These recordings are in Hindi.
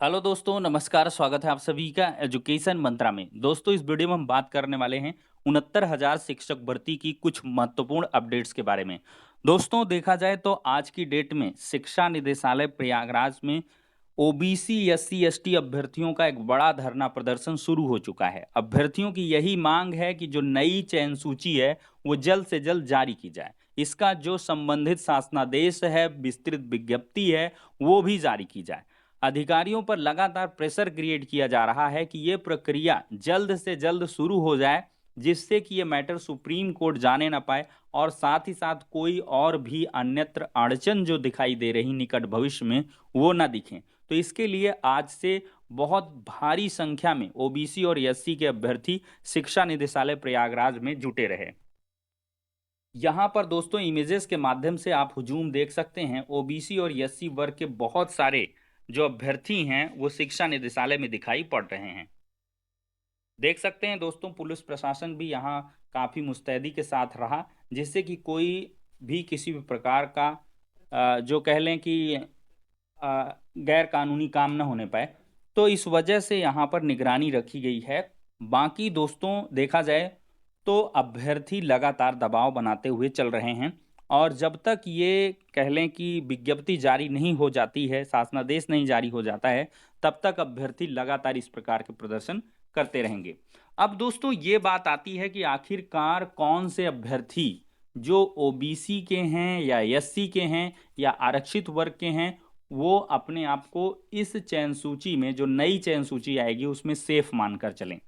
हेलो दोस्तों, नमस्कार। स्वागत है आप सभी का एजुकेशन मंत्रा में। दोस्तों, इस वीडियो में हम बात करने वाले हैं 69,000 शिक्षक भर्ती की कुछ महत्वपूर्ण अपडेट्स के बारे में। दोस्तों, देखा जाए तो आज की डेट में शिक्षा निदेशालय प्रयागराज में ओबीसी एससी एसटी अभ्यर्थियों का एक बड़ा धरना प्रदर्शन शुरू हो चुका है। अभ्यर्थियों की यही मांग है कि जो नई चयन सूची है वो जल्द से जल्द जारी की जाए। इसका जो संबंधित शासनादेश है, विस्तृत विज्ञप्ति है, वो भी जारी की जाए। अधिकारियों पर लगातार प्रेशर क्रिएट किया जा रहा है कि ये प्रक्रिया जल्द से जल्द शुरू हो जाए, जिससे कि ये मैटर सुप्रीम कोर्ट जाने ना पाए और साथ ही साथ कोई और भी अन्यत्र अड़चन जो दिखाई दे रही निकट भविष्य में वो ना दिखें। तो इसके लिए आज से बहुत भारी संख्या में ओबीसी और एससी के अभ्यर्थी शिक्षा निदेशालय प्रयागराज में जुटे रहे। यहाँ पर दोस्तों इमेजेस के माध्यम से आप हुजूम देख सकते हैं। ओबीसी और एससी वर्ग के बहुत सारे जो अभ्यर्थी हैं वो शिक्षा निदेशालय में दिखाई पड़ रहे हैं। देख सकते हैं दोस्तों, पुलिस प्रशासन भी यहाँ काफ़ी मुस्तैदी के साथ रहा, जिससे कि कोई भी किसी भी प्रकार का जो कह लें कि गैर कानूनी काम न होने पाए। तो इस वजह से यहाँ पर निगरानी रखी गई है। बाकी दोस्तों देखा जाए तो अभ्यर्थी लगातार दबाव बनाते हुए चल रहे हैं और जब तक ये कह लें कि विज्ञप्ति जारी नहीं हो जाती है, शासनादेश नहीं जारी हो जाता है, तब तक अभ्यर्थी लगातार इस प्रकार के प्रदर्शन करते रहेंगे। अब दोस्तों ये बात आती है कि आखिरकार कौन से अभ्यर्थी जो ओबीसी के हैं या एससी के हैं या आरक्षित वर्ग के हैं वो अपने आप को इस चयन सूची में, जो नई चयन सूची आएगी, उसमें सेफ मानकर चलें।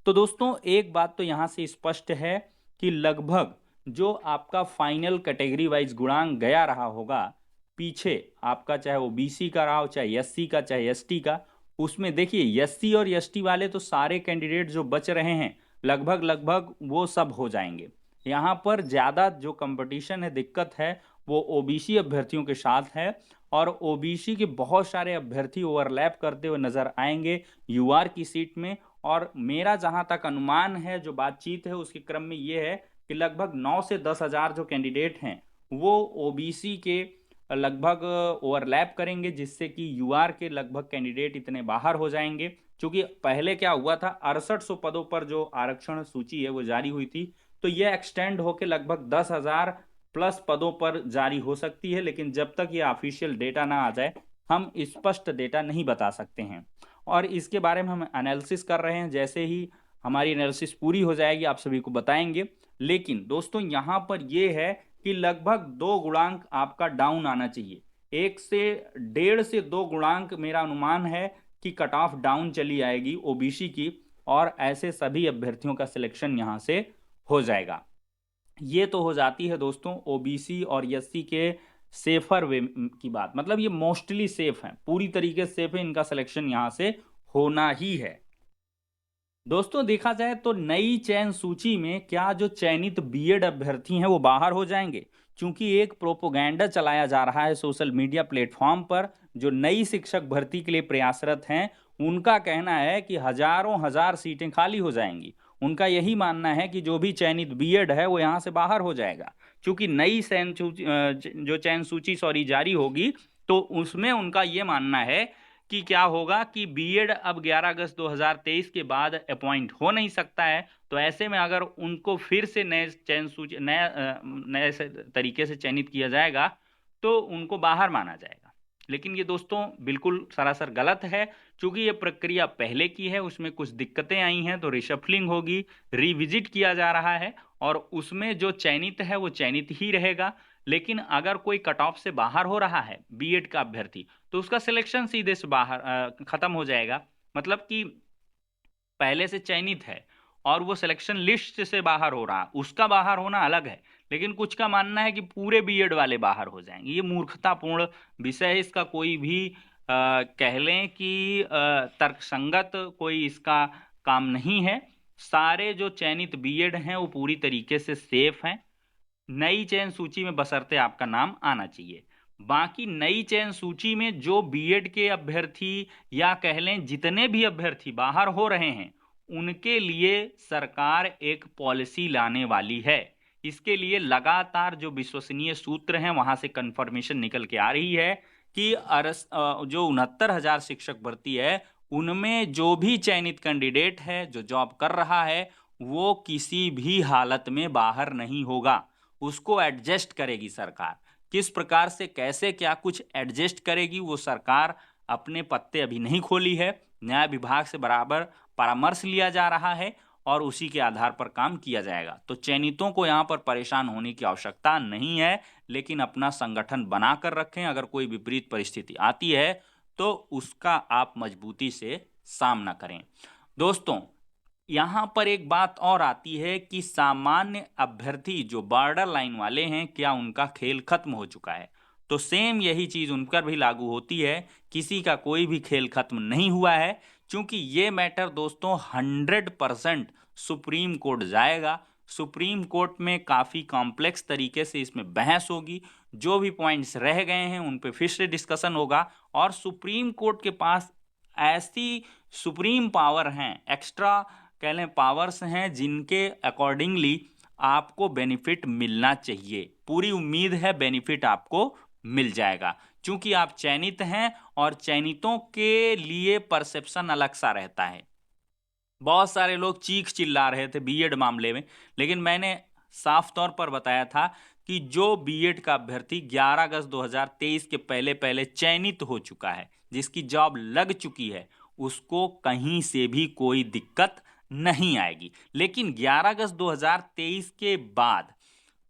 तो दोस्तों एक बात तो यहां से स्पष्ट है कि लगभग जो आपका फाइनल कैटेगरी वाइज गुणांक गया रहा होगा पीछे, आपका चाहे ओबीसी का रहा हो, चाहे एससी का, चाहे एसटी का, उसमें देखिए एससी और एसटी वाले तो सारे कैंडिडेट जो बच रहे हैं लगभग लगभग वो सब हो जाएंगे। यहाँ पर ज़्यादा जो कंपटीशन है, दिक्कत है, वो ओबीसी अभ्यर्थियों के साथ है और ओबीसी के बहुत सारे अभ्यर्थी ओवरलैप करते हुए नजर आएंगे यूआर की सीट में। और मेरा जहां तक अनुमान है, जो बातचीत है उसके क्रम में ये है कि लगभग 9 से 10 हज़ार जो कैंडिडेट हैं वो ओबीसी के लगभग ओवरलैप करेंगे, जिससे कि यूआर के लगभग कैंडिडेट इतने बाहर हो जाएंगे। क्योंकि पहले क्या हुआ था, 6800 पदों पर जो आरक्षण सूची है वो जारी हुई थी, तो ये एक्सटेंड होकर लगभग 10 हज़ार प्लस पदों पर जारी हो सकती है। लेकिन जब तक ये ऑफिशियल डेटा ना आ जाए हम स्पष्ट डेटा नहीं बता सकते हैं और इसके बारे में हम एनालिसिस कर रहे हैं। जैसे ही हमारी एनालिसिस पूरी हो जाएगी आप सभी को बताएंगे। लेकिन दोस्तों यहाँ पर यह है कि लगभग 2 गुणांक आपका डाउन आना चाहिए। 1 से 1.5 से 2 गुणांक मेरा अनुमान है कि कट ऑफ डाउन चली आएगी ओबीसी की और ऐसे सभी अभ्यर्थियों का सिलेक्शन यहाँ से हो जाएगा। ये तो हो जाती है दोस्तों ओबीसी और एससी के सेफर वे की बात, मतलब ये मोस्टली सेफ है, पूरी तरीके से सेफ है, इनका सिलेक्शन यहां से होना ही है। दोस्तों देखा जाए तो नई चयन सूची में क्या जो चयनित बीएड अभ्यर्थी हैं वो बाहर हो जाएंगे? क्योंकि एक प्रोपोगंडा चलाया जा रहा है सोशल मीडिया प्लेटफॉर्म पर, जो नई शिक्षक भर्ती के लिए प्रयासरत हैं उनका कहना है कि हजारों हजार सीटें खाली हो जाएंगी। उनका यही मानना है कि जो भी चयनित बीएड है वो यहाँ से बाहर हो जाएगा। क्योंकि नई चयन सूची जो चयन सूची सॉरी जारी होगी तो उसमें उनका ये मानना है कि क्या होगा कि बीएड अब 11 अगस्त 2023 के बाद अपॉइंट हो नहीं सकता है। तो ऐसे में अगर उनको फिर से नए चयन सूची नए तरीके से चयनित किया जाएगा तो उनको बाहर माना जाएगा। लेकिन ये दोस्तों बिल्कुल सरासर गलत है। क्योंकि ये प्रक्रिया पहले की है, उसमें कुछ दिक्कतें आई हैं तो रिशफलिंग होगी, रिविजिट किया जा रहा है और उसमें जो चयनित है वो चयनित ही रहेगा। लेकिन अगर कोई कट ऑफ से बाहर हो रहा है बीएड का अभ्यर्थी तो उसका सिलेक्शन सीधे से बाहर खत्म हो जाएगा। मतलब कि पहले से चयनित है और वो सिलेक्शन लिस्ट से बाहर हो रहा, उसका बाहर होना अलग है। लेकिन कुछ का मानना है कि पूरे बीएड वाले बाहर हो जाएंगे। ये मूर्खतापूर्ण विषय है, इसका कोई भी कह लें कि तर्कसंगत कोई इसका काम नहीं है। सारे जो चयनित बीएड हैं वो पूरी तरीके से सेफ हैं। नई चयन सूची में बशर्ते आपका नाम आना चाहिए। बाकी नई चयन सूची में जो बीएड के अभ्यर्थी या कह लें जितने भी अभ्यर्थी बाहर हो रहे हैं उनके लिए सरकार एक पॉलिसी लाने वाली है। इसके लिए लगातार जो विश्वसनीय सूत्र हैं वहां से कंफर्मेशन निकल के आ रही है कि जो 69,000 शिक्षक भर्ती है, उनमें जो भी चयनित कैंडिडेट है, जो जॉब कर रहा है, वो किसी भी हालत में बाहर नहीं होगा। उसको एडजस्ट करेगी सरकार। किस प्रकार से कैसे क्या कुछ एडजस्ट करेगी, वो सरकार अपने पत्ते अभी नहीं खोली है। न्याय विभाग से बराबर परामर्श लिया जा रहा है और उसी के आधार पर काम किया जाएगा। तो चयनितों को यहाँ पर परेशान होने की आवश्यकता नहीं है, लेकिन अपना संगठन बना कर रखें। अगर कोई विपरीत परिस्थिति आती है तो उसका आप मजबूती से सामना करें। दोस्तों, यहाँ पर एक बात और आती है कि सामान्य अभ्यर्थी जो बॉर्डर लाइन वाले हैं, क्या उनका खेल खत्म हो चुका है? तो सेम यही चीज उन पर भी लागू होती है। किसी का कोई भी खेल खत्म नहीं हुआ है, क्योंकि ये मैटर दोस्तों 100% सुप्रीम कोर्ट जाएगा। सुप्रीम कोर्ट में काफी कॉम्प्लेक्स तरीके से इसमें बहस होगी। जो भी पॉइंट्स रह गए हैं उन पे फिर से डिस्कशन होगा और सुप्रीम कोर्ट के पास ऐसी सुप्रीम पावर हैं, एक्स्ट्रा कह लें पावर्स हैं, जिनके अकॉर्डिंगली आपको बेनिफिट मिलना चाहिए। पूरी उम्मीद है बेनिफिट आपको मिल जाएगा, क्योंकि आप चयनित हैं और चयनितों के लिए परसेप्शन अलग सा रहता है। बहुत सारे लोग चीख चिल्ला रहे थे बीएड मामले में, लेकिन मैंने साफ तौर पर बताया था कि जो बीएड का अभ्यर्थी 11 अगस्त 2023 के पहले पहले चयनित हो चुका है, जिसकी जॉब लग चुकी है, उसको कहीं से भी कोई दिक्कत नहीं आएगी। लेकिन 11 अगस्त 2023 के बाद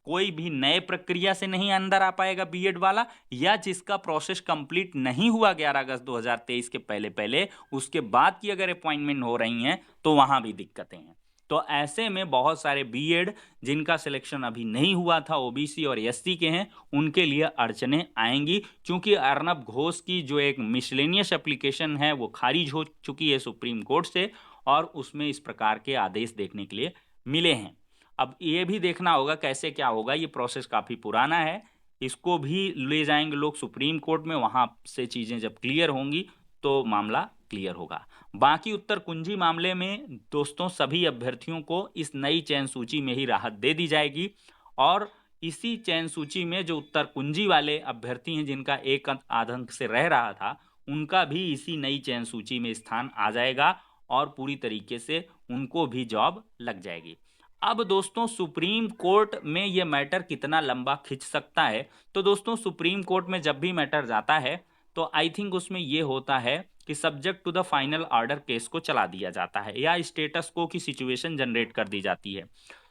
कोई भी नए प्रक्रिया से नहीं अंदर आ पाएगा बीएड वाला, या जिसका प्रोसेस कंप्लीट नहीं हुआ 11 अगस्त 2023 के पहले पहले, उसके बाद की अगर अपॉइंटमेंट हो रही हैं तो वहां भी दिक्कतें हैं। तो ऐसे में बहुत सारे बीएड जिनका सिलेक्शन अभी नहीं हुआ था, ओबीसी और एससी के हैं, उनके लिए अड़चने आएंगी, क्योंकि अर्नब घोष की जो एक मिसलेनियस एप्लीकेशन है वो खारिज हो चुकी है सुप्रीम कोर्ट से, और उसमें इस प्रकार के आदेश देखने के लिए मिले हैं। अब ये भी देखना होगा कैसे क्या होगा, ये प्रोसेस काफ़ी पुराना है। इसको भी ले जाएंगे लोग सुप्रीम कोर्ट में, वहाँ से चीज़ें जब क्लियर होंगी तो मामला क्लियर होगा। बाकी उत्तर कुंजी मामले में दोस्तों सभी अभ्यर्थियों को इस नई चयन सूची में ही राहत दे दी जाएगी, और इसी चयन सूची में जो उत्तर कुंजी वाले अभ्यर्थी हैं, जिनका एक आध अंक से रह रहा था, उनका भी इसी नई चयन सूची में स्थान आ जाएगा और पूरी तरीके से उनको भी जॉब लग जाएगी। अब दोस्तों सुप्रीम कोर्ट में यह मैटर कितना लंबा खिंच सकता है? तो दोस्तों सुप्रीम कोर्ट में जब भी मैटर जाता है तो आई थिंक उसमें यह होता है कि subject to the final order case को चला दिया जाता है, या स्टेटस को की सिचुएशन जनरेट कर दी जाती है।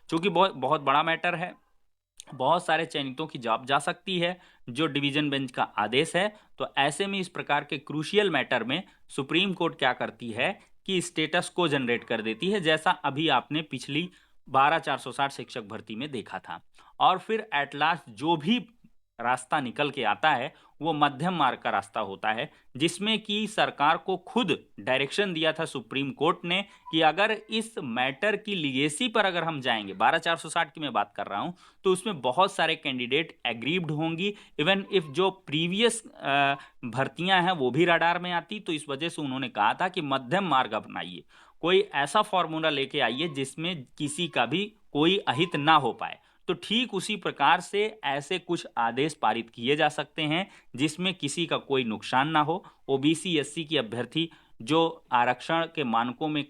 क्योंकि बहुत बहुत बड़ा मैटर है, बहुत सारे चयनितों की जॉब जा सकती है, जो डिवीजन बेंच का आदेश है। तो ऐसे में इस प्रकार के क्रूशियल मैटर में सुप्रीम कोर्ट क्या करती है कि स्टेटस को जनरेट कर देती है, जैसा अभी आपने पिछली 12,460 शिक्षक भर्ती में देखा था। और फिर एट लास्ट जो भी रास्ता निकल के आता है वो मध्यम मार्ग का रास्ता होता है, जिसमें कि सरकार को खुद डायरेक्शन दिया था सुप्रीम कोर्ट ने कि अगर इस मैटर की लीगेसी पर अगर हम जाएंगे, 12,460 की मैं बात कर रहा हूं, तो उसमें बहुत सारे कैंडिडेट एग्रीव्ड होंगी। इवन इफ जो प्रीवियस भर्तियां हैं वो भी रडार में आती, तो इस वजह से उन्होंने कहा था कि मध्यम मार्ग अपनाइए, कोई ऐसा फॉर्मूला लेके आइए जिसमें किसी का भी कोई अहित ना हो पाए। तो ठीक उसी प्रकार से ऐसे कुछ आदेश पारित किए जा सकते हैं जिसमें किसी का कोई नुकसान ना हो। ओबीसी एससी की अभ्यर्थी जो आरक्षण के मानकों में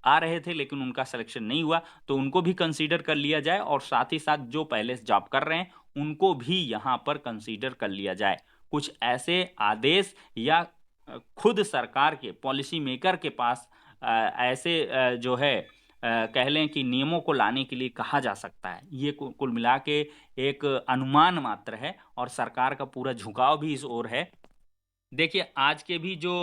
आ रहे थे लेकिन उनका सिलेक्शन नहीं हुआ, तो उनको भी कंसीडर कर लिया जाए, और साथ ही साथ जो पहले से जॉब कर रहे हैं उनको भी यहाँ पर कंसीडर कर लिया जाए। कुछ ऐसे आदेश या खुद सरकार के पॉलिसी मेकर के पास ऐसे जो है कह लें कि नियमों को लाने के लिए कहा जा सकता है। ये कुल मिला के एक अनुमान मात्र है, और सरकार का पूरा झुकाव भी इस ओर है। देखिए आज के भी जो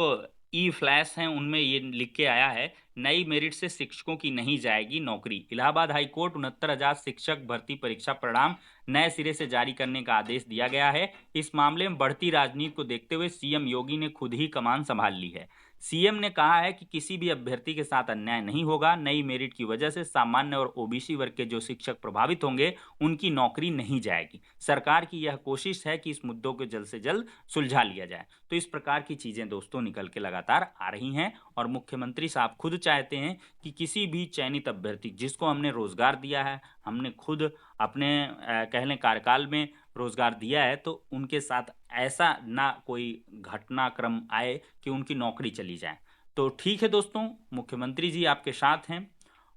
ई फ्लैश हैं उनमें ये लिख के आया है, नई मेरिट से शिक्षकों की नहीं जाएगी नौकरी। इलाहाबाद हाई कोर्ट 69,000 शिक्षक भर्ती परीक्षा परिणाम नए सिरे से जारी करने का आदेश दिया गया है। इस मामले में बढ़ती राजनीति को देखते हुए सीएम योगी ने खुद ही कमान संभाल ली है। सीएम ने कहा है कि किसी भी अभ्यर्थी के साथ अन्याय नहीं होगा। नई मेरिट की वजह से सामान्य और ओबीसी वर्ग के जो शिक्षक प्रभावित होंगे उनकी नौकरी नहीं जाएगी। सरकार की यह कोशिश है कि इस मुद्दों को जल्द से जल्द सुलझा लिया जाए। तो इस प्रकार की चीजें दोस्तों निकल के लगातार आ रही हैं, और मुख्यमंत्री साहब खुद चाहते हैं कि किसी भी चयनित अभ्यर्थी जिसको हमने रोजगार दिया है, हमने खुद अपने कह लें कार्यकाल में रोजगार दिया है तो उनके साथ ऐसा ना कोई घटनाक्रम आए कि उनकी नौकरी चली जाए। तो ठीक है दोस्तों, मुख्यमंत्री जी आपके साथ हैं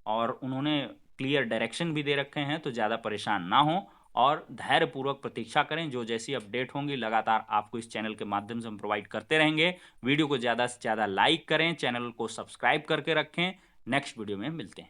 और उन्होंने क्लियर डायरेक्शन भी दे रखे हैं, तो ज़्यादा परेशान ना हो और धैर्यपूर्वक प्रतीक्षा करें। जो जैसी अपडेट होंगी लगातार आपको इस चैनल के माध्यम से हम प्रोवाइड करते रहेंगे। वीडियो को ज़्यादा से ज़्यादा लाइक करें, चैनल को सब्सक्राइब करके रखें। नेक्स्ट वीडियो में मिलते हैं।